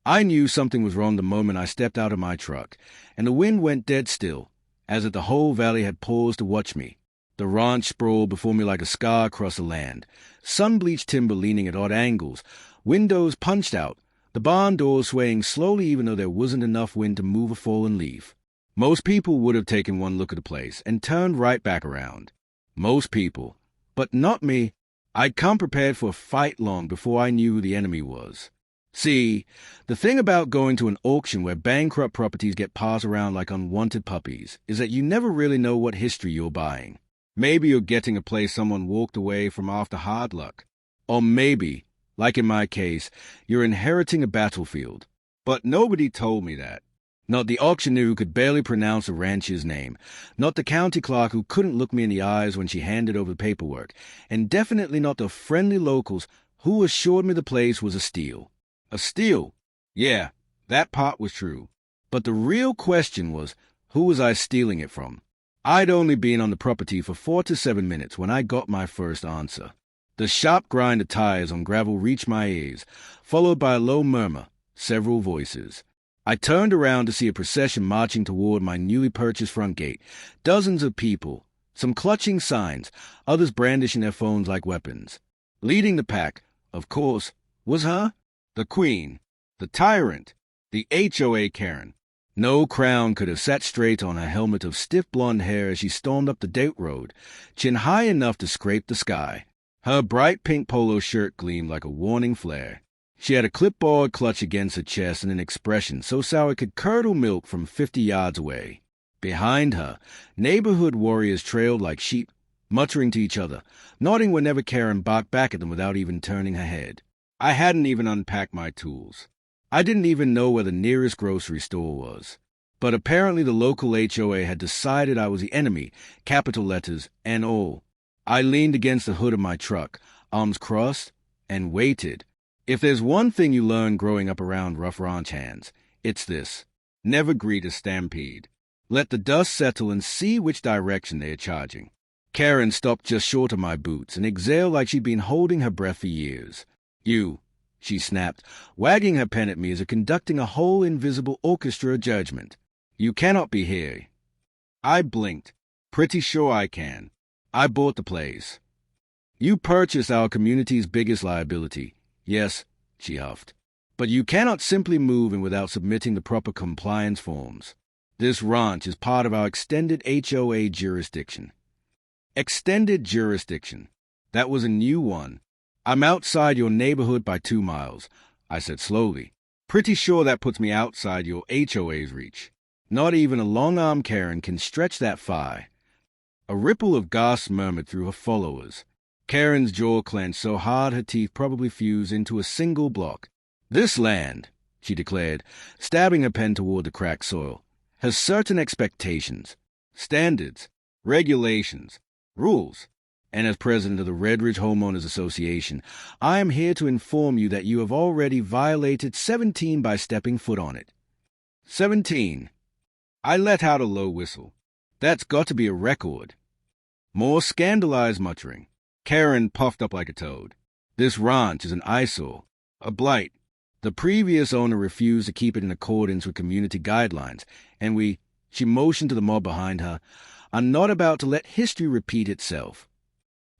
I knew something was wrong the moment I stepped out of my truck, and the wind went dead still, as if the whole valley had paused to watch me. The ranch sprawled before me like a scar across the land, sun-bleached timber leaning at odd angles, windows punched out, the barn doors swaying slowly even though there wasn't enough wind to move a fallen leaf. Most people would have taken one look at the place and turned right back around. Most people. But not me. I'd come prepared for a fight long before I knew who the enemy was. See, the thing about going to an auction where bankrupt properties get passed around like unwanted puppies is that you never really know what history you're buying. Maybe you're getting a place someone walked away from after hard luck. Or maybe, like in my case, you're inheriting a battlefield. But nobody told me that. Not the auctioneer who could barely pronounce a rancher's name, not the county clerk who couldn't look me in the eyes when she handed over the paperwork, and definitely not the friendly locals who assured me the place was a steal. A steal? Yeah, that part was true. But the real question was, who was I stealing it from? I'd only been on the property for 4 to 7 minutes when I got my first answer. The sharp grind of tires on gravel reached my ears, followed by a low murmur, several voices. I turned around to see a procession marching toward my newly purchased front gate. Dozens of people, some clutching signs, others brandishing their phones like weapons. Leading the pack, of course, was her, the queen, the tyrant, the HOA Karen. No crown could have sat straight on her helmet of stiff blonde hair as she stormed up the dirt road, chin high enough to scrape the sky. Her bright pink polo shirt gleamed like a warning flare. She had a clipboard clutched against her chest and an expression so sour it could curdle milk from 50 yards away. Behind her, neighborhood warriors trailed like sheep, muttering to each other, nodding whenever Karen barked back at them without even turning her head. I hadn't even unpacked my tools. I didn't even know where the nearest grocery store was. But apparently the local HOA had decided I was the enemy, capital letters and all. I leaned against the hood of my truck, arms crossed, and waited. If there's one thing you learn growing up around rough ranch hands, it's this. Never greet a stampede. Let the dust settle and see which direction they are charging. Karen stopped just short of my boots and exhaled like she'd been holding her breath for years. You, she snapped, wagging her pen at me as if conducting a whole invisible orchestra of judgment. You cannot be here. I blinked. Pretty sure I can. I bought the place. You purchased our community's biggest liability. Yes, she huffed. But you cannot simply move in without submitting the proper compliance forms. This ranch is part of our extended HOA jurisdiction. Extended jurisdiction. That was a new one. I'm outside your neighborhood by 2 miles, I said slowly. Pretty sure that puts me outside your HOA's reach. Not even a long-armed Karen can stretch that far. A ripple of gasps murmured through her followers. Karen's jaw clenched so hard her teeth probably fused into a single block. This land, she declared, stabbing her pen toward the cracked soil, has certain expectations, standards, regulations, rules. And as president of the Red Ridge Homeowners Association, I am here to inform you that you have already violated 17 by stepping foot on it. 17. I let out a low whistle. That's got to be a record. More scandalized muttering. Karen puffed up like a toad. This ranch is an eyesore, a blight. The previous owner refused to keep it in accordance with community guidelines, and she motioned to the mob behind her, are not about to let history repeat itself.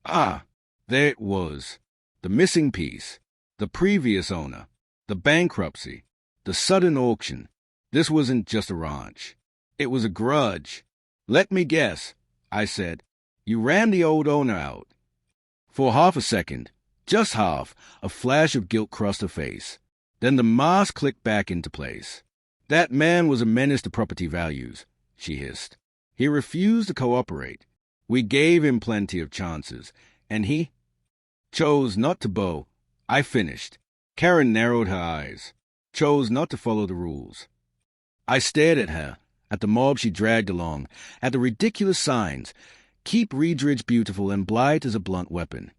Ah, there it was. The missing piece. The previous owner. The bankruptcy. The sudden auction. This wasn't just a ranch. It was a grudge. Let me guess, I said. You ran the old owner out. For half a second, just half, a flash of guilt crossed her face. Then the mask clicked back into place. That man was a menace to property values, she hissed. He refused to cooperate. We gave him plenty of chances, and he chose not to bow. I finished. Karen narrowed her eyes, chose not to follow the rules. I stared at her, at the mob she dragged along, at the ridiculous signs, keep Reedridge beautiful and blight as a blunt weapon.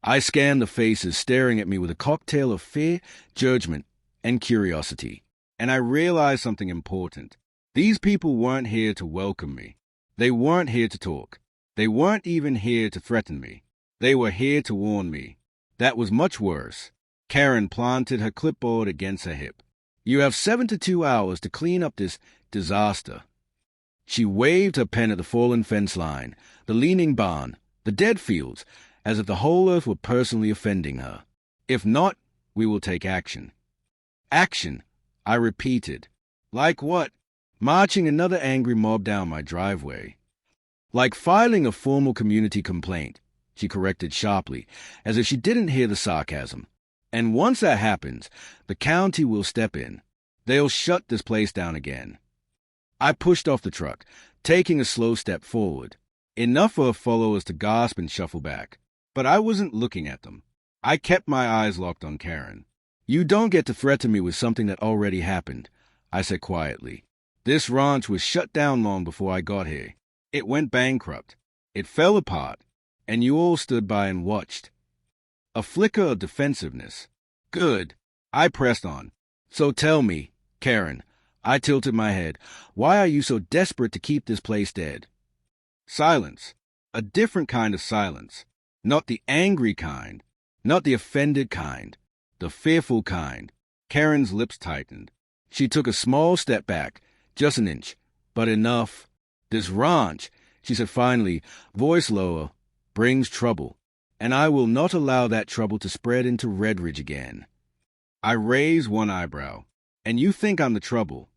I scanned the faces staring at me with a cocktail of fear, judgment, and curiosity, and I realized something important. These people weren't here to welcome me. They weren't here to talk. They weren't even here to threaten me. They were here to warn me. That was much worse. Karen planted her clipboard against her hip. You have 72 hours to clean up this disaster." She waved her pen at the fallen fence line, the leaning barn, the dead fields, as if the whole earth were personally offending her. "If not, we will take action." "Action," I repeated. "Like what?" "Marching another angry mob down my driveway." "Like filing a formal community complaint," she corrected sharply, as if she didn't hear the sarcasm. "And once that happens, the county will step in. They'll shut this place down again." I pushed off the truck, taking a slow step forward. Enough for her followers to gasp and shuffle back. But I wasn't looking at them. I kept my eyes locked on Karen. "You don't get to threaten me with something that already happened," I said quietly. "This ranch was shut down long before I got here. It went bankrupt. It fell apart. And you all stood by and watched." A flicker of defensiveness. "Good." I pressed on. "So tell me, Karen," I tilted my head, "why are you so desperate to keep this place dead?" Silence. A different kind of silence. Not the angry kind. Not the offended kind. The fearful kind. Karen's lips tightened. She took a small step back, just an inch, but enough. "This ranch," she said finally, voice lower, "brings trouble, and I will not allow that trouble to spread into Redridge again." I raised one eyebrow. "And you think I'm the trouble?"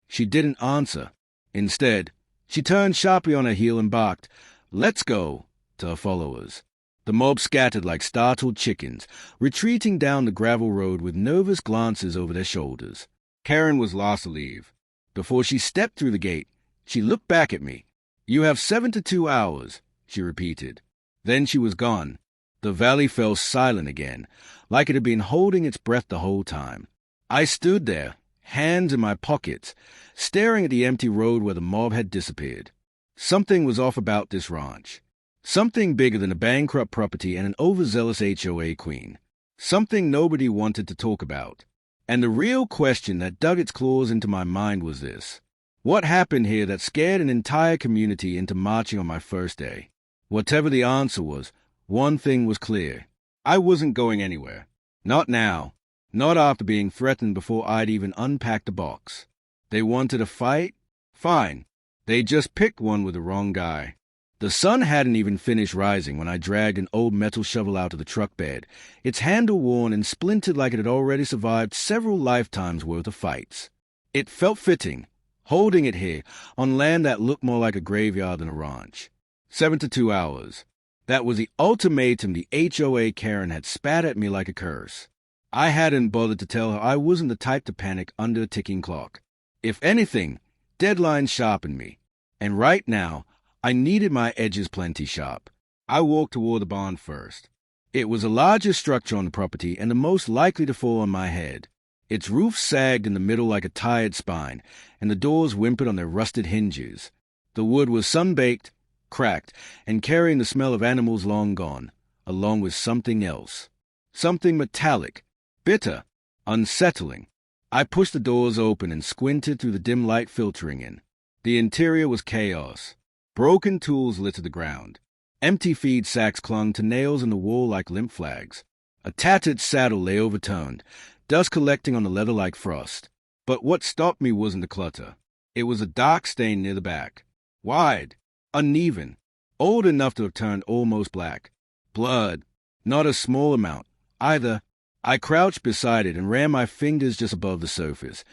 She didn't answer. Instead, she turned sharply on her heel and barked, "Let's go," to her followers. The mob scattered like startled chickens, retreating down the gravel road with nervous glances over their shoulders. Karen was last to leave. Before she stepped through the gate, she looked back at me. "You have 72 hours," she repeated. Then she was gone. The valley fell silent again, like it had been holding its breath the whole time. I stood there, hands in my pockets, staring at the empty road where the mob had disappeared. Something was off about this ranch. Something bigger than a bankrupt property and an overzealous HOA queen. Something nobody wanted to talk about. And the real question that dug its claws into my mind was this. What happened here that scared an entire community into marching on my first day? Whatever the answer was, one thing was clear. I wasn't going anywhere. Not now. Not after being threatened before I'd even unpacked the box. They wanted a fight? Fine. They just picked one with the wrong guy. The sun hadn't even finished rising when I dragged an old metal shovel out of the truck bed, its handle worn and splintered like it had already survived several lifetimes' worth of fights. It felt fitting, holding it here, on land that looked more like a graveyard than a ranch. 72 hours. That was the ultimatum the HOA Karen had spat at me like a curse. I hadn't bothered to tell her I wasn't the type to panic under a ticking clock. If anything, deadlines sharpened me. And right now, I needed my edges plenty sharp. I walked toward the barn first. It was the largest structure on the property and the most likely to fall on my head. Its roof sagged in the middle like a tired spine, and the doors whimpered on their rusted hinges. The wood was sun-baked, cracked, and carrying the smell of animals long gone, along with something else. Something metallic, bitter, unsettling. I pushed the doors open and squinted through the dim light filtering in. The interior was chaos. Broken tools littered the ground. Empty feed sacks clung to nails in the wall like limp flags. A tattered saddle lay overturned, dust collecting on the leather like frost. But what stopped me wasn't the clutter. It was a dark stain near the back. Wide, uneven, old enough to have turned almost black. Blood, not a small amount, either. I crouched beside it and ran my fingers just above the surface,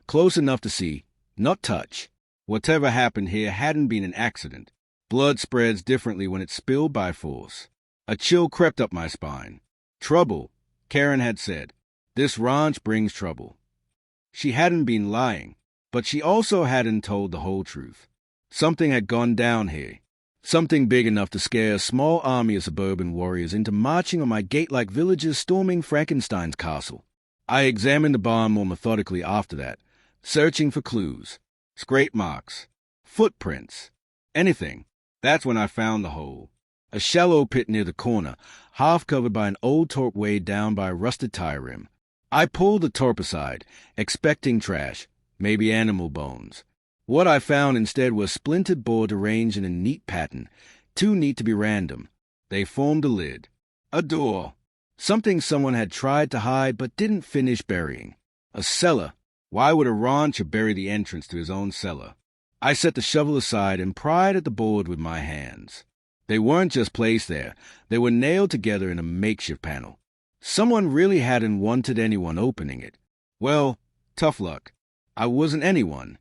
close enough to see, not touch. Whatever happened here hadn't been an accident. Blood spreads differently when it's spilled by force. A chill crept up my spine. Trouble, Karen had said. This ranch brings trouble. She hadn't been lying, but she also hadn't told the whole truth. Something had gone down here. Something big enough to scare a small army of suburban warriors into marching on my gate like villagers storming Frankenstein's castle. I examined the barn more methodically after that, searching for clues. Scrape marks, footprints, anything. That's when I found the hole. A shallow pit near the corner, half covered by an old torp weighed down by a rusted tire rim. I pulled the torp aside, expecting trash, maybe animal bones. What I found instead was splintered board arranged in a neat pattern, too neat to be random. They formed a lid. A door. Something someone had tried to hide but didn't finish burying. A cellar. Why would a rancher bury the entrance to his own cellar? I set the shovel aside and pried at the board with my hands. They weren't just placed there. They were nailed together in a makeshift panel. Someone really hadn't wanted anyone opening it. Well, tough luck. I wasn't anyone.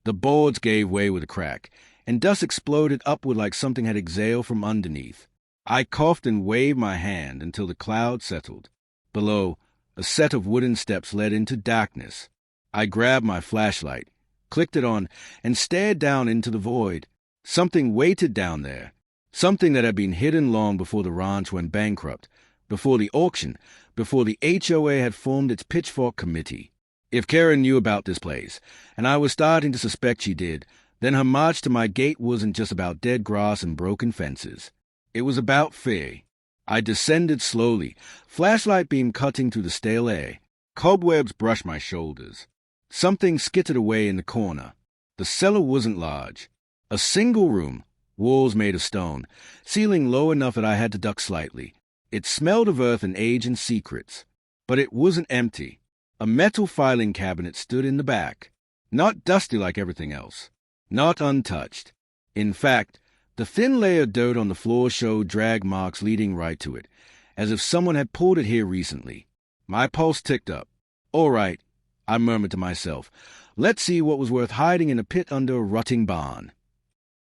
The boards gave way with a crack, and dust exploded upward like something had exhaled from underneath. I coughed and waved my hand until the cloud settled. Below, a set of wooden steps led into darkness. I grabbed my flashlight, clicked it on, and stared down into the void. Something waited down there. Something that had been hidden long before the ranch went bankrupt, before the auction, before the HOA had formed its pitchfork committee. If Karen knew about this place, and I was starting to suspect she did, then her march to my gate wasn't just about dead grass and broken fences. It was about fear. I descended slowly, flashlight beam cutting through the stale air. Cobwebs brushed my shoulders. Something skittered away in the corner. The cellar wasn't large. A single room, walls made of stone, ceiling low enough that I had to duck slightly. It smelled of earth and age and secrets. But it wasn't empty. A metal filing cabinet stood in the back. Not dusty like everything else. Not untouched. In fact, the thin layer of dirt on the floor showed drag marks leading right to it, as if someone had pulled it here recently. My pulse ticked up. All right, I murmured to myself. Let's see what was worth hiding in a pit under a rutting barn.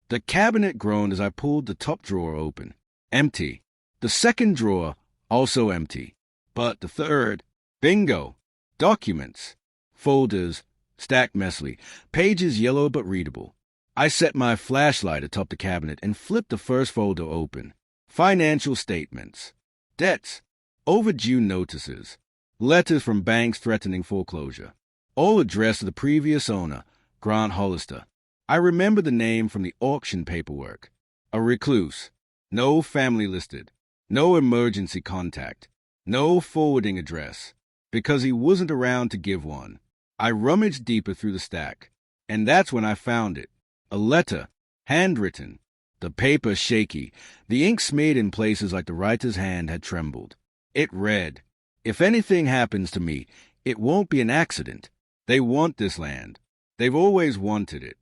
The cabinet groaned as I pulled the top drawer open. Empty. The second drawer, also empty. But the third, bingo! Documents. Folders, stacked messily, pages yellow but readable. I set my flashlight atop the cabinet and flipped the first folder open. Financial statements. Debts. Overdue notices. Letters from banks threatening foreclosure. All addressed to the previous owner, Grant Hollister. I remember the name from the auction paperwork. A recluse. No family listed. No emergency contact. No forwarding address. Because he wasn't around to give one. I rummaged deeper through the stack, and that's when I found it. A letter, handwritten. The paper shaky, the ink smeared in places like the writer's hand had trembled. It read, "If anything happens to me, it won't be an accident. They want this land. They've always wanted it.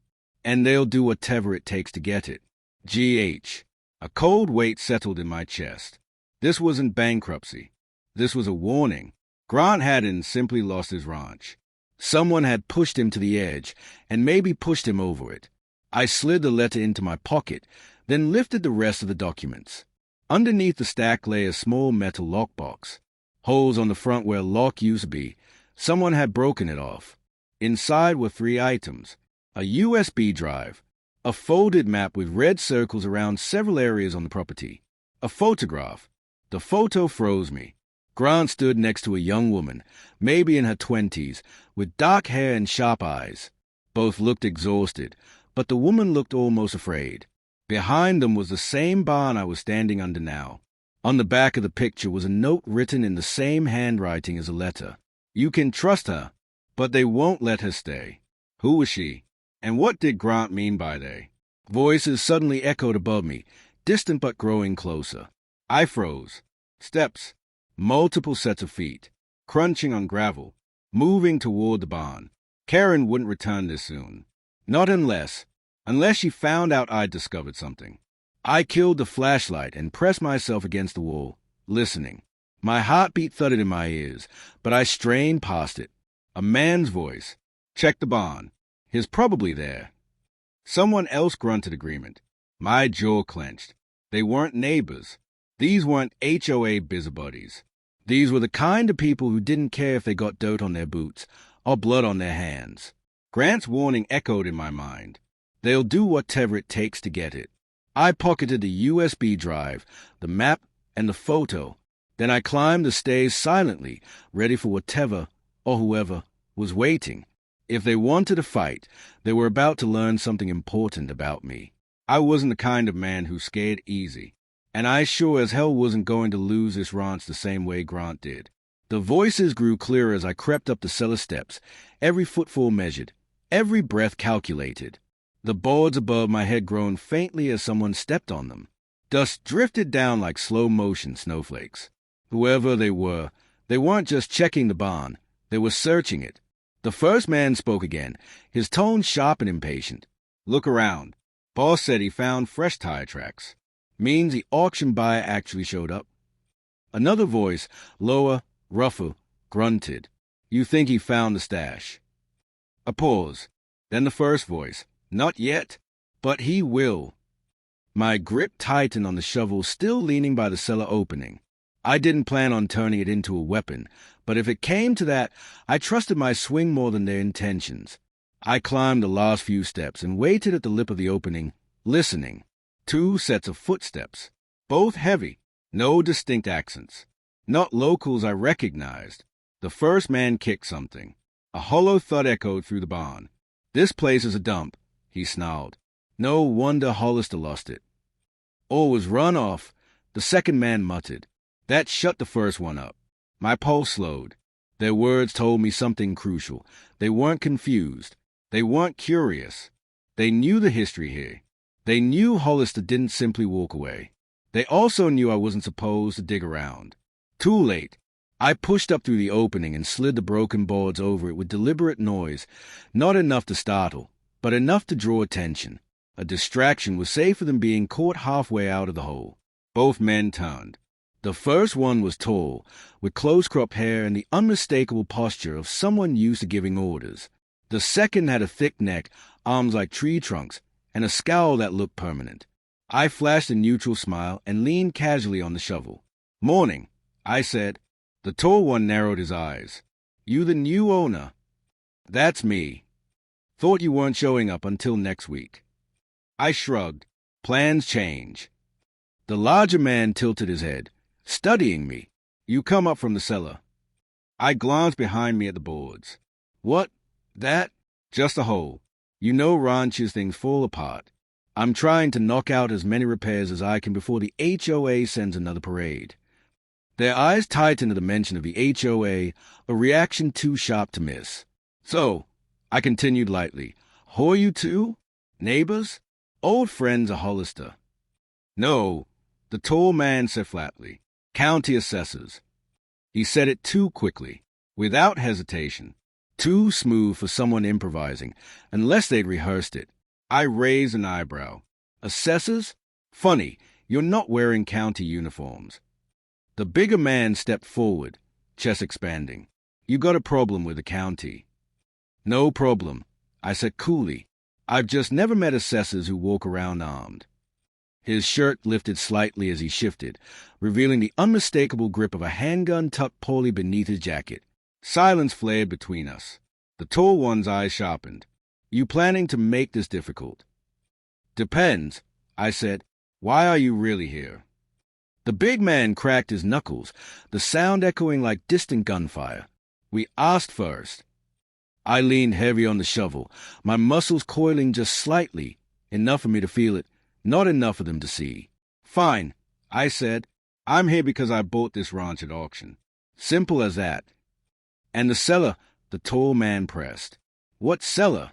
And they'll do whatever it takes to get it. G.H." A cold weight settled in my chest. This wasn't bankruptcy. This was a warning. Grant hadn't simply lost his ranch. Someone had pushed him to the edge, and maybe pushed him over it. I slid the letter into my pocket, then lifted the rest of the documents. Underneath the stack lay a small metal lockbox. Holes on the front where a lock used to be. Someone had broken it off. Inside were 3 items. A USB drive. A folded map with red circles around several areas on the property. A photograph. The photo froze me. Grant stood next to a young woman, maybe in her 20s, with dark hair and sharp eyes. Both looked exhausted, but the woman looked almost afraid. Behind them was the same barn I was standing under now. On the back of the picture was a note written in the same handwriting as a letter. "You can trust her, but they won't let her stay." Who was she? And what did Grant mean by they? Voices suddenly echoed above me, distant but growing closer. I froze. Steps. Multiple sets of feet, crunching on gravel, moving toward the barn. Karen wouldn't return this soon. Not unless she found out I'd discovered something. I killed the flashlight and pressed myself against the wall, listening. My heartbeat thudded in my ears, but I strained past it. A man's voice. "Check the barn. He's probably there." Someone else grunted agreement. My jaw clenched. They weren't neighbors. These weren't HOA busybodies. These were the kind of people who didn't care if they got dirt on their boots or blood on their hands. Grant's warning echoed in my mind. They'll do whatever it takes to get it. I pocketed the USB drive, the map, and the photo. Then I climbed the stairs silently, ready for whatever or whoever was waiting. If they wanted to fight, they were about to learn something important about me. I wasn't the kind of man who scared easy. And I sure as hell wasn't going to lose this ranch the same way Grant did. The voices grew clearer as I crept up the cellar steps, every footfall measured, every breath calculated. The boards above my head groaned faintly as someone stepped on them. Dust drifted down like slow-motion snowflakes. Whoever they weren't just checking the barn. They were searching it. The first man spoke again, his tone sharp and impatient. "Look around. Boss said he found fresh tire tracks. Means the auction buyer actually showed up." Another voice, lower, rougher, grunted. "You think he found the stash?" A pause. Then the first voice, "Not yet, but he will." My grip tightened on the shovel, still leaning by the cellar opening. I didn't plan on turning it into a weapon, but if it came to that, I trusted my swing more than their intentions. I climbed the last few steps and waited at the lip of the opening, listening. 2 sets of footsteps, both heavy, no distinct accents. Not locals I recognized. The first man kicked something. A hollow thud echoed through the barn. "This place is a dump," he snarled. "No wonder Hollister lost it." "Or was run off," the second man muttered. That shut the first one up. My pulse slowed. Their words told me something crucial. They weren't confused. They weren't curious. They knew the history here. They knew Hollister didn't simply walk away. They also knew I wasn't supposed to dig around. Too late. I pushed up through the opening and slid the broken boards over it with deliberate noise, not enough to startle, but enough to draw attention. A distraction was safer than being caught halfway out of the hole. Both men turned. The first one was tall, with close-cropped hair and the unmistakable posture of someone used to giving orders. The second had a thick neck, arms like tree trunks, and a scowl that looked permanent. I flashed a neutral smile and leaned casually on the shovel. "Morning," I said. The tall one narrowed his eyes. "You the new owner?" "That's me. Thought you weren't showing up until next week." I shrugged. Plans change. The larger man tilted his head, studying me. "You come up from the cellar." I glanced behind me at the boards. "What? That? Just a hole. You know ranches, things fall apart. I'm trying to knock out as many repairs as I can before the HOA sends another parade." Their eyes tightened at the mention of the HOA, a reaction too sharp to miss. "So," I continued lightly, "who are you two? Neighbors? Old friends of Hollister?" "No," the tall man said flatly. "County assessors." He said it too quickly, without hesitation, too smooth for someone improvising, unless they'd rehearsed it. I raised an eyebrow. "Assessors? Funny, you're not wearing county uniforms." The bigger man stepped forward, chest expanding. "You got a problem with the county?" "No problem," I said coolly. "I've just never met assessors who walk around armed." His shirt lifted slightly as he shifted, revealing the unmistakable grip of a handgun tucked poorly beneath his jacket. Silence flared between us. The tall one's eyes sharpened. "You planning to make this difficult?" "Depends," I said. "Why are you really here?" The big man cracked his knuckles, the sound echoing like distant gunfire. "We asked first." I leaned heavy on the shovel, my muscles coiling just slightly, enough for me to feel it, not enough for them to see. "Fine," I said. "I'm here because I bought this ranch at auction. Simple as that." "And the cellar," the tall man pressed. "What cellar?"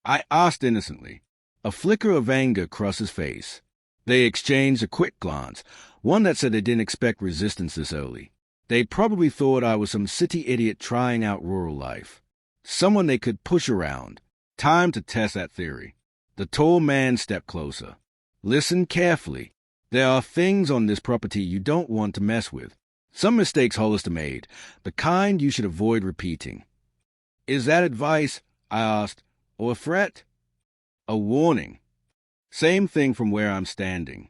I asked innocently. A flicker of anger crossed his face. They exchanged a quick glance, one that said they didn't expect resistance this early. They probably thought I was some city idiot trying out rural life. Someone they could push around. Time to test that theory. The tall man stepped closer. "Listen carefully. There are things on this property you don't want to mess with. Some mistakes Hollister made, the kind you should avoid repeating." "Is that advice?" I asked. "Or a threat?" "A warning. Same thing from where I'm standing."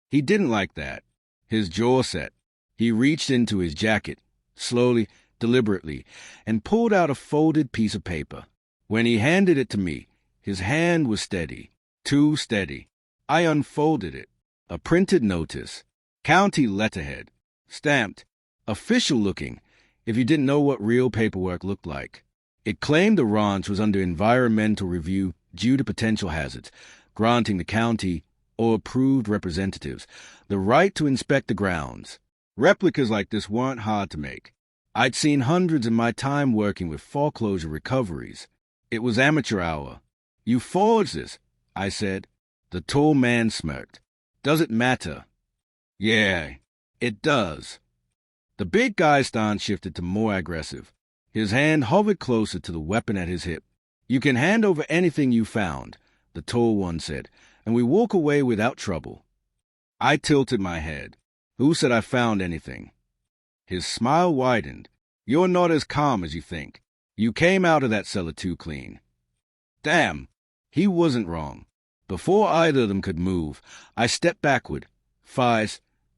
He didn't like that. His jaw set. He reached into his jacket, slowly, deliberately, and pulled out a folded piece of paper. When he handed it to me, his hand was steady, too steady. I unfolded it. A printed notice. County letterhead. Stamped. Official looking, if you didn't know what real paperwork looked like. It claimed the ranch was under environmental review due to potential hazards, granting the county or approved representatives the right to inspect the grounds. Replicas like this weren't hard to make. I'd seen hundreds in my time working with foreclosure recoveries. It was amateur hour. "You forged this," I said. The tall man smirked. "Does it matter?" "Yeah, it does." The big guy's stance shifted to more aggressive. His hand hovered closer to the weapon at his hip. "You can hand over anything you found," the tall one said, "and we walk away without trouble." I tilted my head. "Who said I found anything?" His smile widened. "You're not as calm as you think. You came out of that cellar too clean." Damn, he wasn't wrong. Before either of them could move, I stepped backward,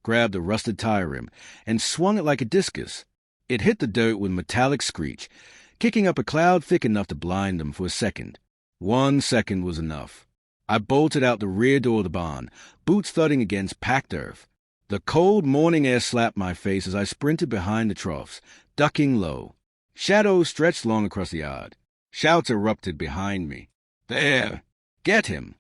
grabbed a rusted tire rim, and swung it like a discus. It hit the dirt with a metallic screech, kicking up a cloud thick enough to blind them for a second. 1 second was enough. I bolted out the rear door of the barn, boots thudding against packed earth. The cold morning air slapped my face as I sprinted behind the troughs, ducking low. Shadows stretched long across the yard. Shouts erupted behind me. "There! Get him!"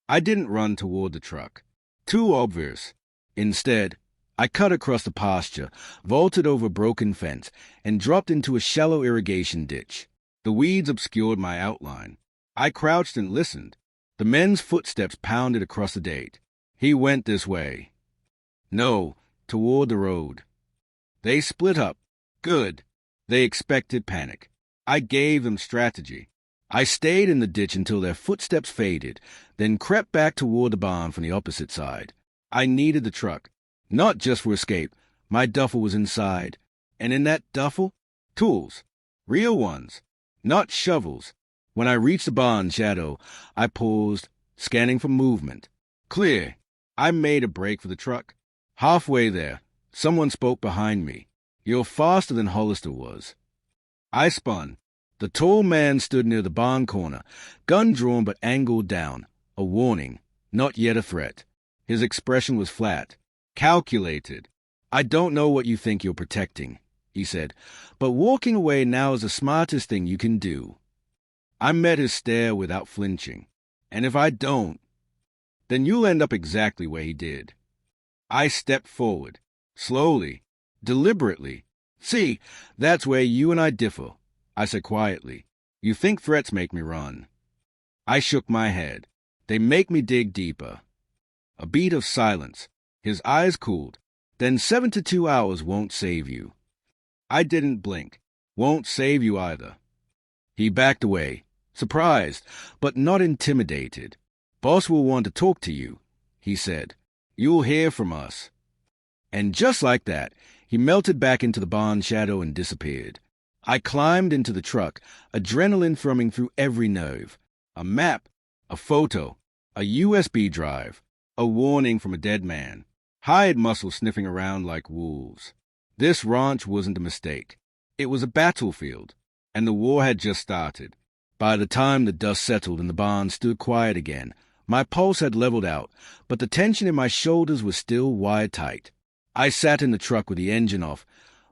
I didn't run toward the truck. Too obvious. Instead, I cut across the pasture, vaulted over a broken fence, and dropped into a shallow irrigation ditch. The weeds obscured my outline. I crouched and listened. The men's footsteps pounded across the dirt. "He went this way." "No, toward the road." They split up. Good. They expected panic. I gave them strategy. I stayed in the ditch until their footsteps faded, then crept back toward the barn from the opposite side. I needed the truck, not just for escape. My duffel was inside, and in that duffel, tools. Real ones, not shovels. When I reached the barn shadow, I paused, scanning for movement. Clear. I made a break for the truck. Halfway there, someone spoke behind me. "You're faster than Hollister was." I spun. The tall man stood near the barn corner, gun drawn but angled down. A warning, not yet a threat. His expression was flat, calculated. "I don't know what you think you're protecting," he said, "but walking away now is the smartest thing you can do." I met his stare without flinching. "And if I don't, then you'll end up exactly where he did." I stepped forward, slowly, deliberately. "See, that's where you and I differ," I said quietly. "You think threats make me run." I shook my head. "They make me dig deeper." A beat of silence. His eyes cooled. "Then 7 to 2 hours won't save you." I didn't blink. "Won't save you either." He backed away, surprised, but not intimidated. "Boss will want to talk to you," he said. "You'll hear from us." And just like that, he melted back into the barn shadow and disappeared. I climbed into the truck, adrenaline thrumming through every nerve. A map, a photo, a USB drive, a warning from a dead man. Hide muscles sniffing around like wolves. This ranch wasn't a mistake. It was a battlefield, and the war had just started. By the time the dust settled and the barn stood quiet again, my pulse had leveled out, but the tension in my shoulders was still wire tight. I sat in the truck with the engine off,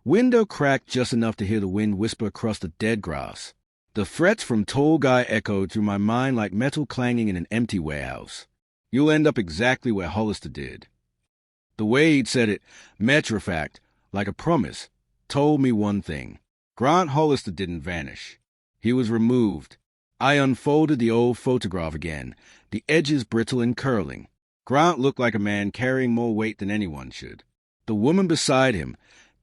window cracked just enough to hear the wind whisper across the dead grass. The threats from Tall Guy echoed through my mind like metal clanging in an empty warehouse. "You'll end up exactly where Hollister did." The way he'd said it, matter-of-fact, like a promise, told me one thing. Grant Hollister didn't vanish. He was removed. I unfolded the old photograph again, the edges brittle and curling. Grant looked like a man carrying more weight than anyone should. The woman beside him,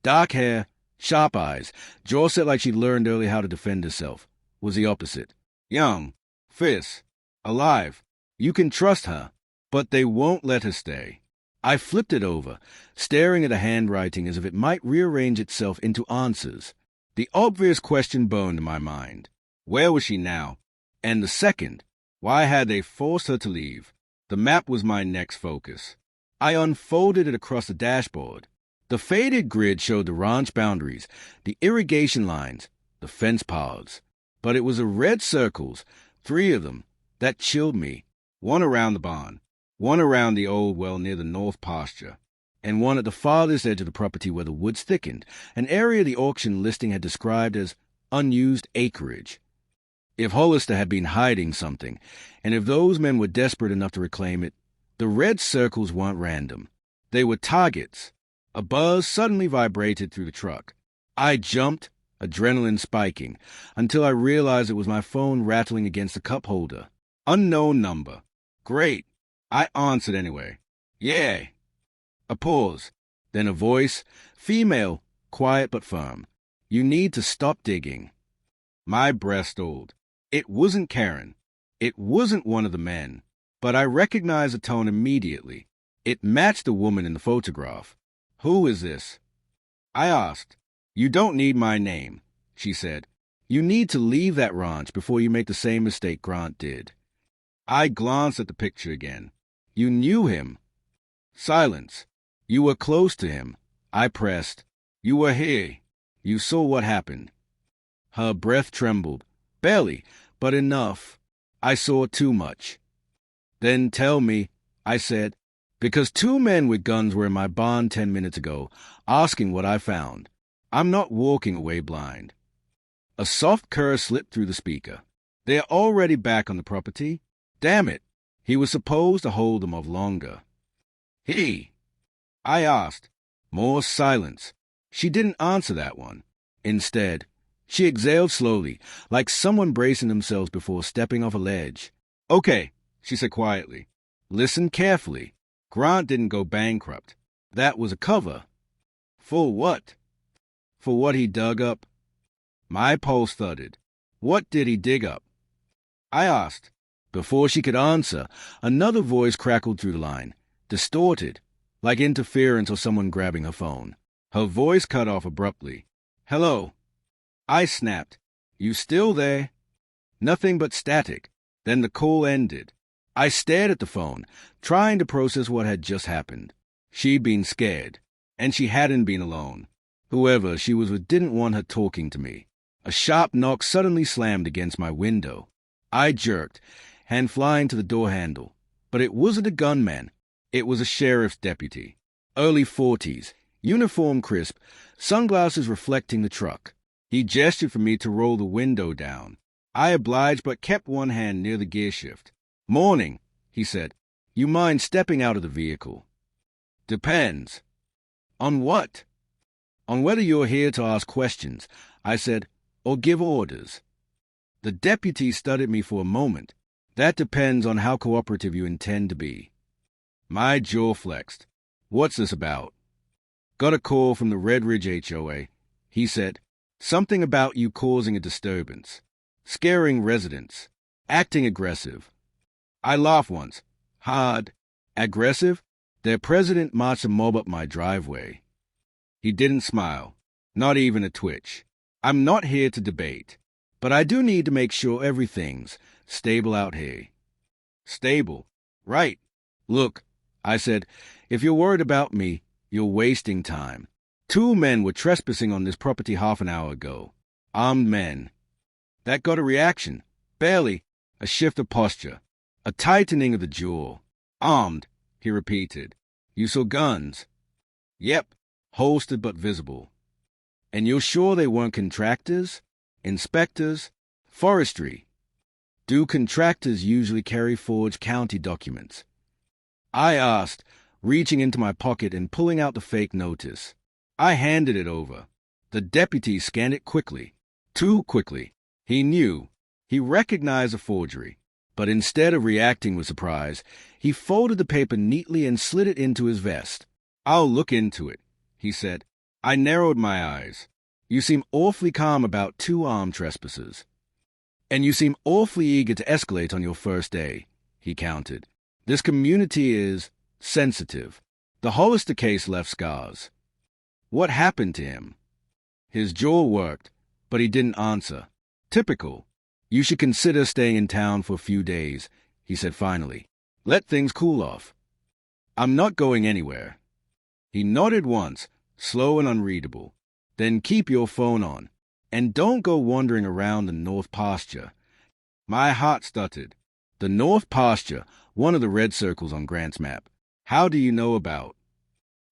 dark hair, sharp eyes, jaw set like she'd learned early how to defend herself, was the opposite. Young, fierce, alive. You can trust her, but they won't let her stay. I flipped it over, staring at the handwriting as if it might rearrange itself into answers. The obvious question burned in my mind. Where was she now? And the second, why had they forced her to leave? The map was my next focus. I unfolded it across the dashboard. The faded grid showed the ranch boundaries, the irrigation lines, the fence paths. But it was the red circles, 3 of them, that chilled me. One around the barn, one around the old well near the north pasture, and one at the farthest edge of the property where the woods thickened, an area the auction listing had described as unused acreage. If Hollister had been hiding something, and if those men were desperate enough to reclaim it, the red circles weren't random. They were targets. A buzz suddenly vibrated through the truck. I jumped, adrenaline spiking, until I realized it was my phone rattling against the cup holder. Unknown number. Great. I answered anyway. Yeah. A pause. Then a voice, female, quiet but firm. You need to stop digging. My breath stalled. It wasn't Karen. It wasn't one of the men. But I recognized the tone immediately. It matched the woman in the photograph. Who is this? I asked. You don't need my name, she said. You need to leave that ranch before you make the same mistake Grant did. I glanced at the picture again. You knew him. Silence. You were close to him. I pressed. You were here. You saw what happened. Her breath trembled. Barely, but enough. I saw too much. Then tell me, I said, because 2 men with guns were in my barn 10 minutes ago, asking what I found. I'm not walking away blind. A soft curse slipped through the speaker. They're already back on the property. Damn it. He was supposed to hold them off longer. He? I asked. More silence. She didn't answer that one. Instead, she exhaled slowly, like someone bracing themselves before stepping off a ledge. Okay, she said quietly. Listen carefully. Grant didn't go bankrupt. That was a cover. For what? For what he dug up? My pulse thudded. What did he dig up? I asked. Before she could answer, another voice crackled through the line, distorted, like interference or someone grabbing her phone. Her voice cut off abruptly. Hello. I snapped. You still there? Nothing but static. Then the call ended. I stared at the phone, trying to process what had just happened. She'd been scared, and she hadn't been alone. Whoever she was with didn't want her talking to me. A sharp knock suddenly slammed against my window. I jerked, hand flying to the door handle. But it wasn't a gunman. It was a sheriff's deputy. Early 40s, uniform crisp, sunglasses reflecting the truck. He gestured for me to roll the window down. I obliged but kept one hand near the gear shift. Morning, he said. You mind stepping out of the vehicle? Depends. On what? On whether you're here to ask questions, I said, or give orders. The deputy studied me for a moment. That depends on how cooperative you intend to be. My jaw flexed. What's this about? Got a call from the Red Ridge HOA. He said, something about you causing a disturbance, scaring residents, acting aggressive. I laughed once. Hard. Aggressive? Their president marched a mob up my driveway. He didn't smile. Not even a twitch. I'm not here to debate, but I do need to make sure everything's stable out here. Stable. Right. Look, I said, if you're worried about me, you're wasting time. 2 men were trespassing on this property half an hour ago. Armed men. That got a reaction. Barely. A shift of posture. A tightening of the jaw. Armed, he repeated. You saw guns? Yep. Holstered but visible. And you're sure they weren't contractors? Inspectors? Forestry? Do contractors usually carry forged county documents? I asked, reaching into my pocket and pulling out the fake notice. I handed it over. The deputy scanned it quickly. Too quickly. He knew. He recognized a forgery. But instead of reacting with surprise, he folded the paper neatly and slid it into his vest. I'll look into it, he said. I narrowed my eyes. You seem awfully calm about 2 armed trespassers. And you seem awfully eager to escalate on your first day, he countered. This community is sensitive. The Hollister case left scars. What happened to him? His jaw worked, but he didn't answer. Typical. You should consider staying in town for a few days, he said finally. Let things cool off. I'm not going anywhere. He nodded once, slow and unreadable. Then keep your phone on. And don't go wandering around the North Pasture. My heart stuttered. The North Pasture, one of the red circles on Grant's map. How do you know about?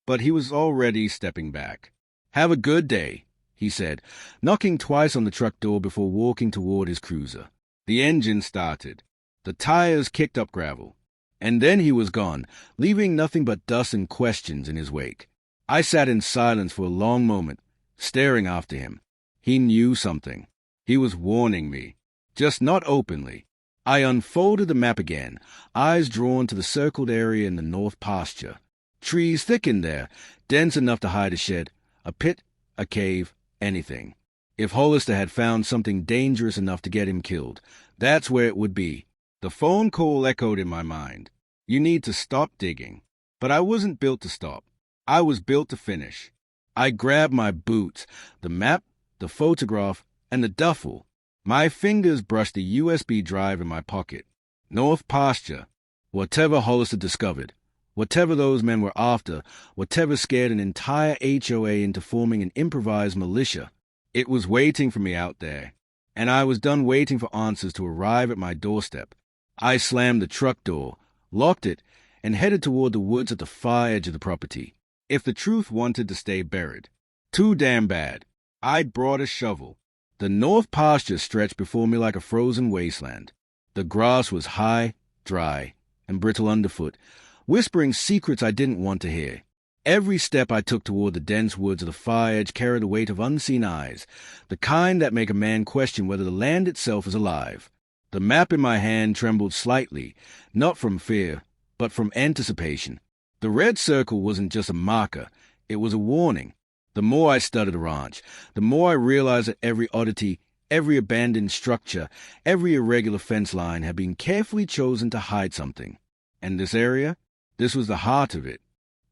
But he was already stepping back. Have a good day, he said, knocking twice on the truck door before walking toward his cruiser. The engine started. The tires kicked up gravel. And then he was gone, leaving nothing but dust and questions in his wake. I sat in silence for a long moment, staring after him. He knew something. He was warning me, just not openly. I unfolded the map again, eyes drawn to the circled area in the North Pasture. Trees thick in there, dense enough to hide a shed, a pit, a cave, anything. If Hollister had found something dangerous enough to get him killed, that's where it would be. The phone call echoed in my mind. You need to stop digging. But I wasn't built to stop. I was built to finish. I grabbed my boots, the map, the photograph, and the duffel. My fingers brushed the USB drive in my pocket. North Pasture. Whatever Hollister discovered, whatever those men were after, whatever scared an entire HOA into forming an improvised militia, it was waiting for me out there. And I was done waiting for answers to arrive at my doorstep. I slammed the truck door, locked it, and headed toward the woods at the far edge of the property. If the truth wanted to stay buried, too damn bad, I'd brought a shovel. The North Pasture stretched before me like a frozen wasteland. The grass was high, dry, and brittle underfoot, whispering secrets I didn't want to hear. Every step I took toward the dense woods of the far edge carried the weight of unseen eyes, the kind that make a man question whether the land itself is alive. The map in my hand trembled slightly, not from fear, but from anticipation. The red circle wasn't just a marker, it was a warning. The more I studied the ranch, the more I realized that every oddity, every abandoned structure, every irregular fence line had been carefully chosen to hide something. And this area? This was the heart of it.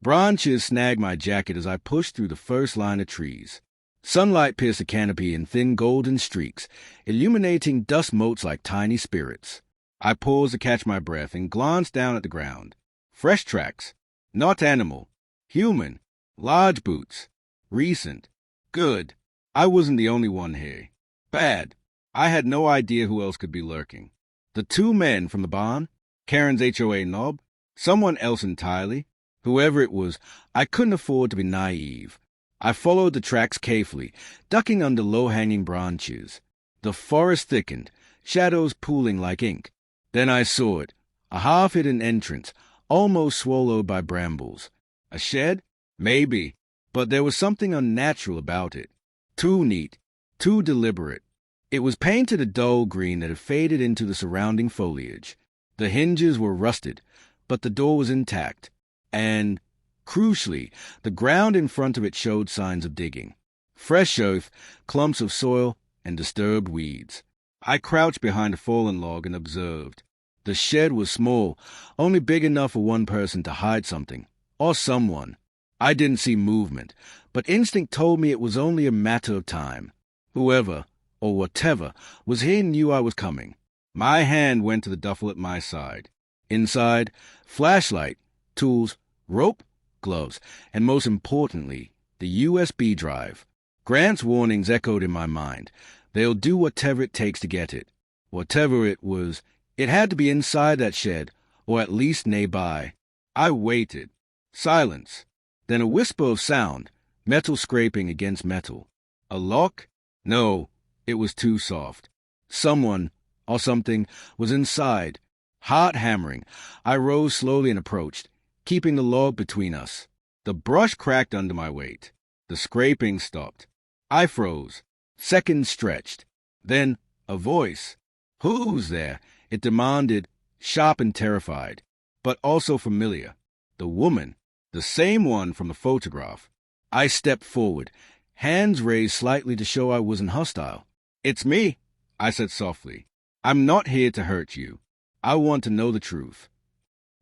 Branches snagged my jacket as I pushed through the first line of trees. Sunlight pierced the canopy in thin golden streaks, illuminating dust motes like tiny spirits. I paused to catch my breath and glanced down at the ground. Fresh tracks. Not animal. Human. Large boots. Recent. Good. I wasn't the only one here. Bad. I had no idea who else could be lurking. The two men from the barn? Karen's HOA knob? Someone else entirely? Whoever it was, I couldn't afford to be naive. I followed the tracks carefully, ducking under low-hanging branches. The forest thickened, shadows pooling like ink. Then I saw it, a half-hidden entrance, almost swallowed by brambles. A shed? Maybe. But there was something unnatural about it. Too neat, too deliberate. It was painted a dull green that had faded into the surrounding foliage. The hinges were rusted, but the door was intact. And, crucially, the ground in front of it showed signs of digging. Fresh earth, clumps of soil, and disturbed weeds. I crouched behind a fallen log and observed. The shed was small, only big enough for one person to hide something, or someone. I didn't see movement, but instinct told me it was only a matter of time. Whoever, or whatever, was here knew I was coming. My hand went to the duffel at my side. Inside, flashlight, tools, rope, gloves, and most importantly, the USB drive. Grant's warnings echoed in my mind. They'll do whatever it takes to get it. Whatever it was, it had to be inside that shed, or at least nearby. I waited. Silence. Then a whisper of sound, metal scraping against metal. A lock? No, it was too soft. Someone, or something, was inside. Heart hammering, I rose slowly and approached, keeping the log between us. The brush cracked under my weight. The scraping stopped. I froze. Seconds stretched. Then a voice. Who's there? It demanded, sharp and terrified, but also familiar. The woman. The same one from the photograph. I stepped forward, hands raised slightly to show I wasn't hostile. It's me, I said softly. I'm not here to hurt you. I want to know the truth.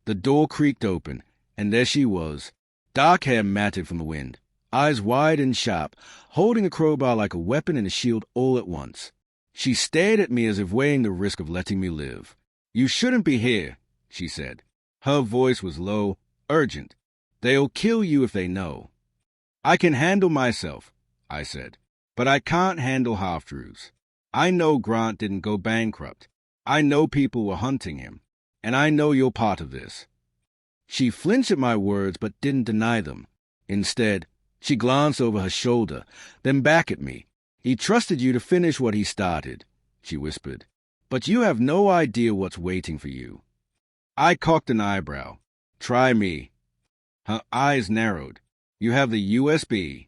The door creaked open, and there she was, dark hair matted from the wind, eyes wide and sharp, holding a crowbar like a weapon and a shield all at once. She stared at me as if weighing the risk of letting me live. You shouldn't be here, she said. Her voice was low, urgent. They'll kill you if they know. I can handle myself, I said, but I can't handle half-truths. I know Grant didn't go bankrupt. I know people were hunting him, and I know you're part of this. She flinched at my words but didn't deny them. Instead, she glanced over her shoulder, then back at me. He trusted you to finish what he started, she whispered, but you have no idea what's waiting for you. I cocked an eyebrow. Try me. Her eyes narrowed. You have the USB.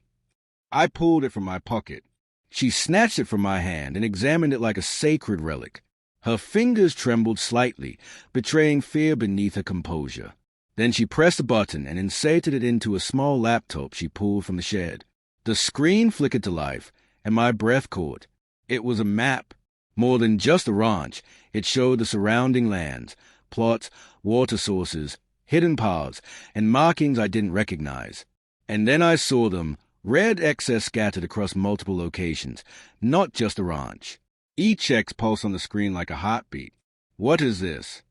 I pulled it from my pocket. She snatched it from my hand and examined it like a sacred relic. Her fingers trembled slightly, betraying fear beneath her composure. Then she pressed a button and inserted it into a small laptop she pulled from the shed. The screen flickered to life, and my breath caught. It was a map. More than just a ranch, it showed the surrounding lands, plots, water sources, hidden paths, and markings I didn't recognize. And then I saw them, red excess scattered across multiple locations, not just a ranch. Each X pulsed on the screen like a heartbeat. "What is this?"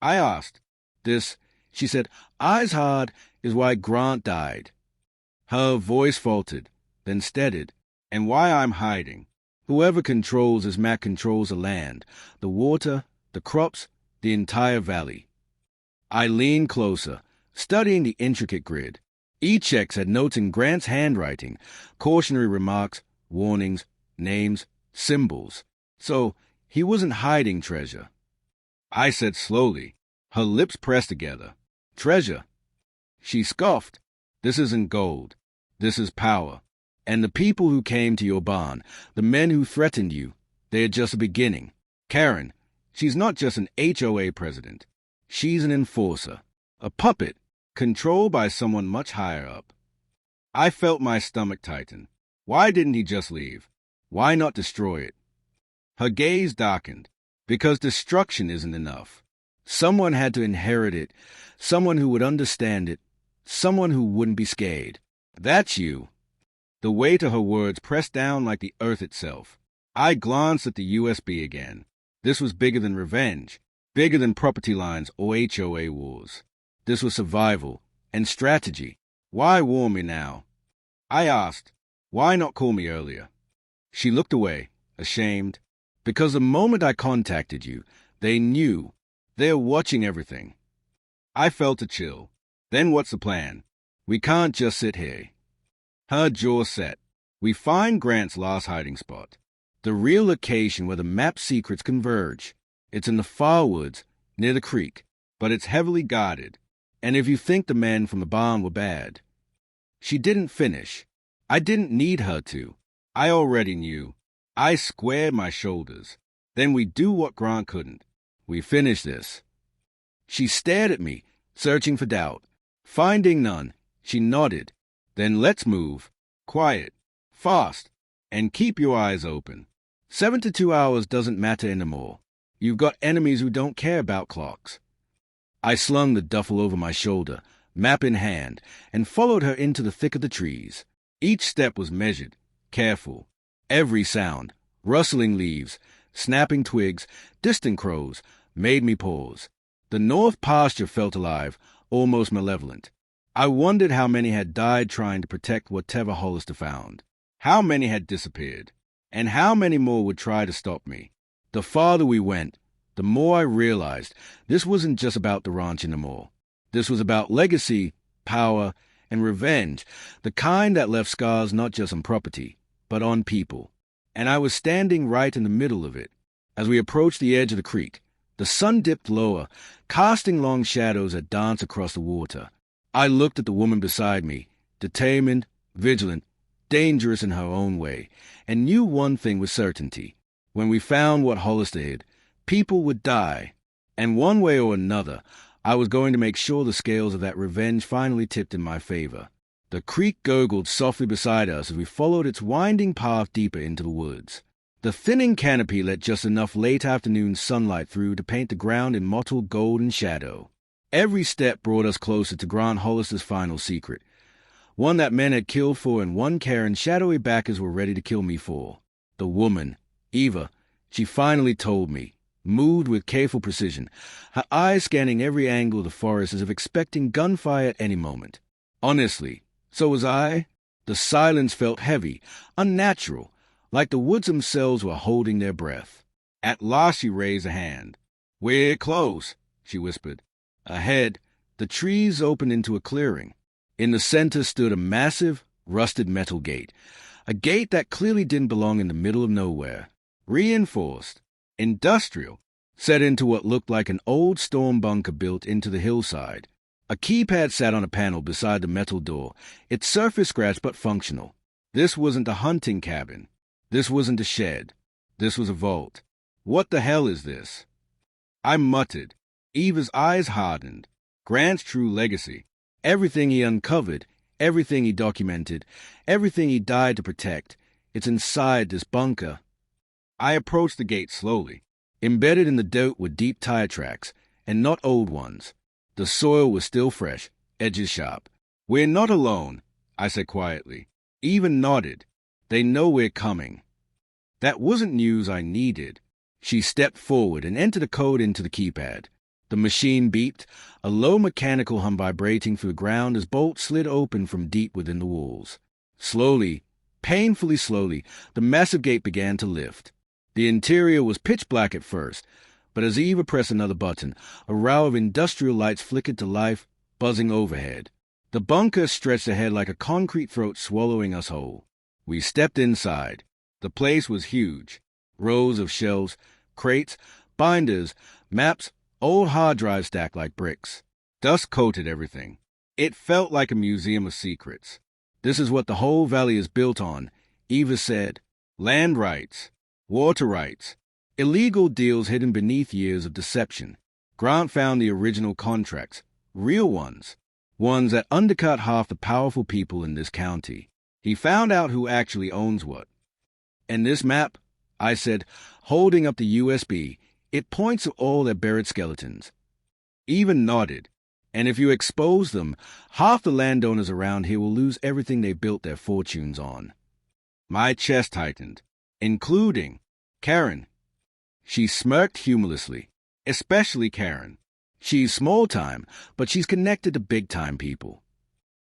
I asked. "This," she said, "eyes hard, is why Grant died." Her voice faltered, then steadied. "And why I'm hiding. Whoever controls this map controls the land, the water, the crops, the entire valley." I leaned closer, studying the intricate grid. Each X had notes in Grant's handwriting, cautionary remarks, warnings, names, symbols. So he wasn't hiding treasure. I said slowly, her lips pressed together. "Treasure." She scoffed. "This isn't gold. This is power. And the people who came to your barn, the men who threatened you, they are just a beginning. Karen, she's not just an HOA president. She's an enforcer, a puppet, controlled by someone much higher up." I felt my stomach tighten. Why didn't he just leave? Why not destroy it? Her gaze darkened. Because destruction isn't enough. Someone had to inherit it, someone who would understand it, someone who wouldn't be scared. "That's you." The weight of her words pressed down like the earth itself. I glanced at the USB again. This was bigger than revenge, bigger than property lines or HOA wars. This was survival and strategy. "Why warn me now?" I asked. "Why not call me earlier?" She looked away, ashamed. "Because the moment I contacted you, they knew. They're watching everything." I felt a chill. "Then what's the plan? We can't just sit here." Her jaw set. "We find Grant's last hiding spot. The real location where the map secrets converge. It's in the far woods, near the creek, but it's heavily guarded. And if you think the men from the barn were bad..." She didn't finish. I didn't need her to. I already knew. I squared my shoulders. "Then we do what Grant couldn't. We finish this." She stared at me, searching for doubt. Finding none, she nodded. "Then let's move. Quiet. Fast. And keep your eyes open. 72 hours doesn't matter anymore. You've got enemies who don't care about clocks." I slung the duffel over my shoulder, map in hand, and followed her into the thick of the trees. Each step was measured, careful. Every sound, rustling leaves, snapping twigs, distant crows, made me pause. The north pasture felt alive, almost malevolent. I wondered how many had died trying to protect whatever Hollister found. How many had disappeared? And how many more would try to stop me? The farther we went, the more I realized this wasn't just about the ranch anymore. This was about legacy, power, and revenge, the kind that left scars not just on property, but on people. And I was standing right in the middle of it. As we approached the edge of the creek, the sun dipped lower, casting long shadows that danced across the water. I looked at the woman beside me, determined, vigilant, dangerous in her own way, and knew one thing with certainty. When we found what Hollister hid, people would die. And one way or another, I was going to make sure the scales of that revenge finally tipped in my favor. The creek gurgled softly beside us as we followed its winding path deeper into the woods. The thinning canopy let just enough late afternoon sunlight through to paint the ground in mottled golden shadow. Every step brought us closer to Grant Hollister's final secret, one that men had killed for and one Karen's shadowy backers were ready to kill me for. The woman, Eva, she finally told me, moved with careful precision, her eyes scanning every angle of the forest as if expecting gunfire at any moment. Honestly, so was I. The silence felt heavy, unnatural, like the woods themselves were holding their breath. At last she raised a hand. "We're close," she whispered. Ahead, the trees opened into a clearing. In the center stood a massive, rusted metal gate, a gate that clearly didn't belong in the middle of nowhere. Reinforced, industrial, set into what looked like an old storm bunker built into the hillside. A keypad sat on a panel beside the metal door, its surface scratched but functional. This wasn't a hunting cabin. This wasn't a shed. This was a vault. "What the hell is this?" I muttered. Eva's eyes hardened. Grant's true legacy. Everything he uncovered, everything he documented, everything he died to protect. It's inside this bunker. I approached the gate slowly. Embedded in the dirt were deep tire tracks, and not old ones. The soil was still fresh, edges sharp. "We're not alone," I said quietly. Eva nodded. "They know we're coming." That wasn't news I needed. She stepped forward and entered a code into the keypad. The machine beeped, a low mechanical hum vibrating through the ground as bolts slid open from deep within the walls. Slowly, painfully slowly, the massive gate began to lift. The interior was pitch black at first, but as Eva pressed another button, a row of industrial lights flickered to life, buzzing overhead. The bunker stretched ahead like a concrete throat swallowing us whole. We stepped inside. The place was huge. Rows of shelves, crates, binders, maps, old hard drives stacked like bricks. Dust coated everything. It felt like a museum of secrets. "This is what the whole valley is built on," Eva said. "Land rights, water rights, illegal deals hidden beneath years of deception." Grant found the original contracts, real ones that undercut half the powerful people in this county. He found out who actually owns what. "And this map," I said, holding up the USB, "it points to all their buried skeletons." Eva nodded. "And if you expose them, half the landowners around here will lose everything they built their fortunes on." My chest tightened. "Including Karen." She smirked humorlessly. "Especially Karen. She's small-time, but she's connected to big-time people."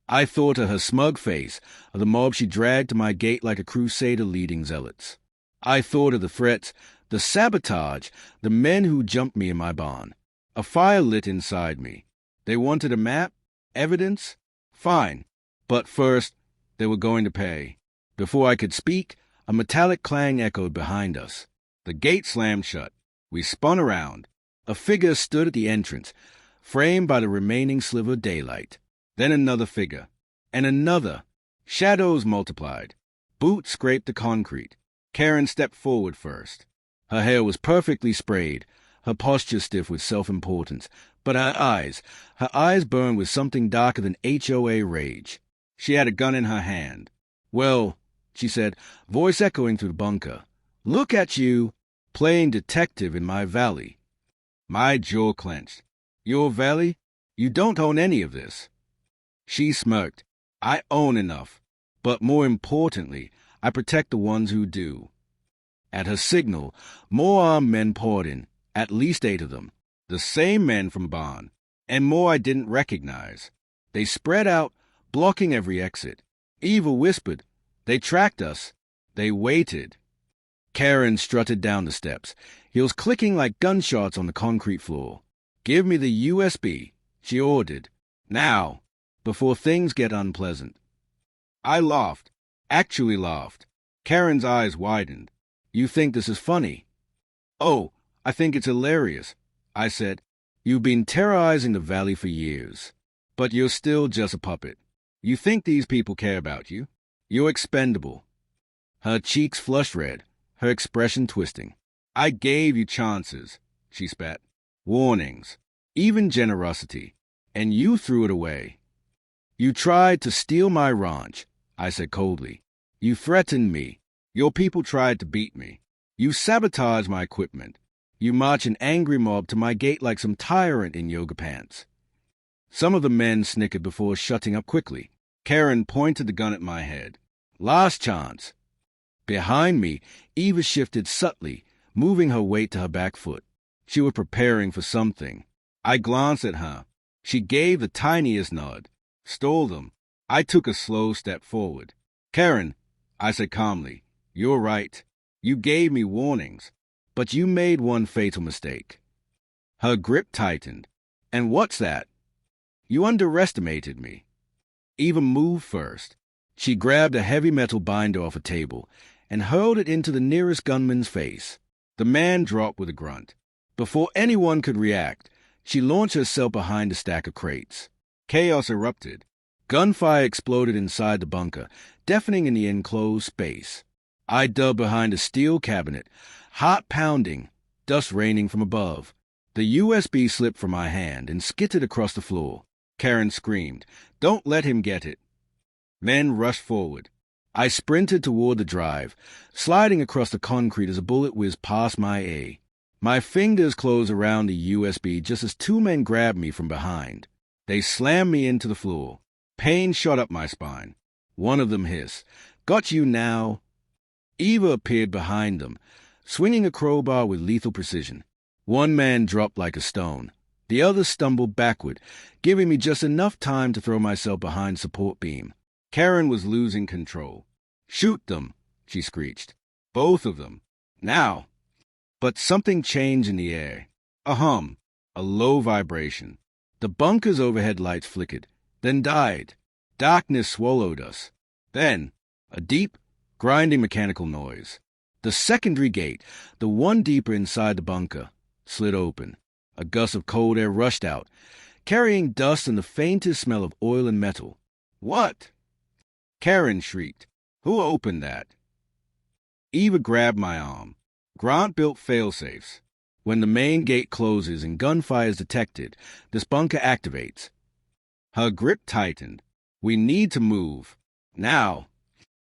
I thought of her smug face, of the mob she dragged to my gate like a crusader leading zealots. I thought of the threats, the sabotage, the men who jumped me in my barn. A fire lit inside me. They wanted a map? Evidence? Fine. But first, they were going to pay. Before I could speak, a metallic clang echoed behind us. The gate slammed shut. We spun around. A figure stood at the entrance, framed by the remaining sliver of daylight. Then another figure. And another. Shadows multiplied. Boots scraped the concrete. Karen stepped forward first. Her hair was perfectly sprayed, her posture stiff with self-importance, but her eyes burned with something darker than HOA rage. She had a gun in her hand. "Well," she said, voice echoing through the bunker, "look at you, playing detective in my valley." My jaw clenched. "Your valley? You don't own any of this." She smirked. "I own enough. But more importantly, I protect the ones who do." At her signal, more armed men poured in, at least 8 of them. The same men from Barn, and more I didn't recognize. They spread out, blocking every exit. Eva whispered, "They tracked us." They waited. Karen strutted down the steps, heels clicking like gunshots on the concrete floor. "Give me the USB," she ordered. "Now, before things get unpleasant." I laughed, actually laughed. Karen's eyes widened. "You think this is funny?" "Oh, I think it's hilarious," I said. "You've been terrorizing the valley for years. But you're still just a puppet. You think these people care about you? You're expendable." Her cheeks flushed red, her expression twisting. "I gave you chances," she spat. "Warnings, even generosity, and you threw it away." "You tried to steal my ranch," I said coldly. "You threatened me. Your people tried to beat me. You sabotaged my equipment. You march an angry mob to my gate like some tyrant in yoga pants." Some of the men snickered before shutting up quickly. Karen pointed the gun at my head. "Last chance." Behind me, Eva shifted subtly, moving her weight to her back foot. She was preparing for something. I glanced at her. She gave the tiniest nod. "Stole them." I took a slow step forward. "Karen," I said calmly, "you're right. You gave me warnings. But you made one fatal mistake." Her grip tightened. "And what's that?" "You underestimated me." Eva moved first. She grabbed a heavy metal binder off a table and hurled it into the nearest gunman's face. The man dropped with a grunt. Before anyone could react, she launched herself behind a stack of crates. Chaos erupted. Gunfire exploded inside the bunker, deafening in the enclosed space. I dug behind a steel cabinet, heart pounding, dust raining from above. The USB slipped from my hand and skittered across the floor. Karen screamed, "Don't let him get it." Men rushed forward. I sprinted toward the drive, sliding across the concrete as a bullet whizzed past my A. My fingers closed around the USB just as two men grabbed me from behind. They slammed me into the floor. Pain shot up my spine. One of them hissed, "Got you now." Eva appeared behind them, swinging a crowbar with lethal precision. One man dropped like a stone. The other stumbled backward, giving me just enough time to throw myself behind support beam. Karen was losing control. "Shoot them," she screeched. "Both of them. Now." But something changed in the air. A hum, a low vibration. The bunker's overhead lights flickered, then died. Darkness swallowed us. Then, a deep, grinding mechanical noise. The secondary gate, the one deeper inside the bunker, slid open. A gust of cold air rushed out, carrying dust and the faintest smell of oil and metal. "What?" Karen shrieked. "Who opened that?" Eva grabbed my arm. Grant built fail-safes. When the main gate closes and gunfire is detected, this bunker activates. Her grip tightened. "We need to move. Now."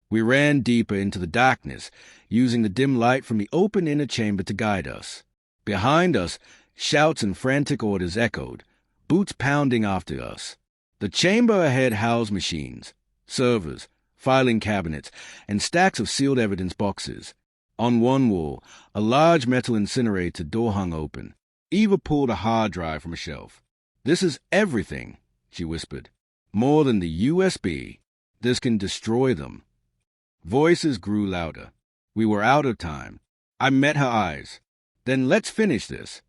We ran deeper into the darkness, using the dim light from the open inner chamber to guide us. Behind us, shouts and frantic orders echoed, boots pounding after us. The chamber ahead housed machines, servers, filing cabinets, and stacks of sealed evidence boxes. On one wall, a large metal incinerator door hung open. Eva pulled a hard drive from a shelf. "This is everything," she whispered. "More than the USB. This can destroy them." Voices grew louder. We were out of time. I met her eyes. "Then let's finish this."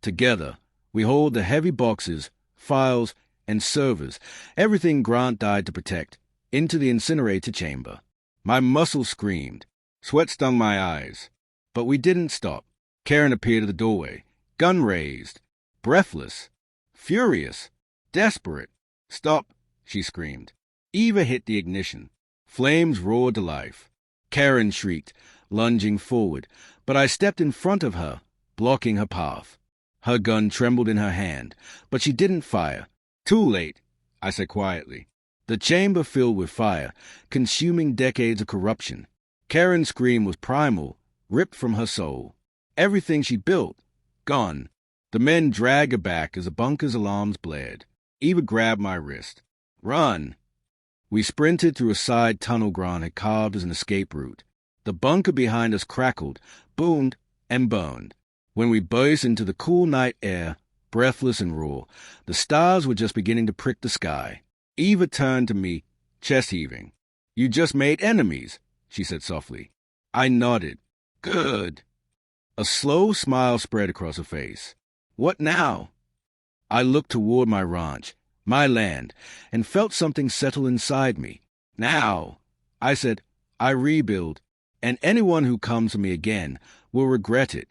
Together, we hauled the heavy boxes, files, and servers, everything Grant died to protect, into the incinerator chamber. My muscles screamed. Sweat stung my eyes. But we didn't stop. Karen appeared at the doorway, gun raised, breathless, furious, desperate. "Stop," she screamed. Eva hit the ignition. Flames roared to life. Karen shrieked, lunging forward, but I stepped in front of her, blocking her path. Her gun trembled in her hand, but she didn't fire. "Too late," I said quietly. The chamber filled with fire, consuming decades of corruption. Karen's scream was primal, ripped from her soul. Everything she built, gone. The men dragged her back as the bunker's alarms blared. Eva grabbed my wrist. "Run!" We sprinted through a side tunnel Grant had carved as an escape route. The bunker behind us crackled, boomed, and burned. When we burst into the cool night air, breathless and raw, the stars were just beginning to prick the sky. Eva turned to me, chest heaving. "You just made enemies," she said softly. I nodded. "Good." A slow smile spread across her face. "What now?" I looked toward my ranch, my land, and felt something settle inside me. "Now," I said, "I rebuild, and anyone who comes to me again will regret it."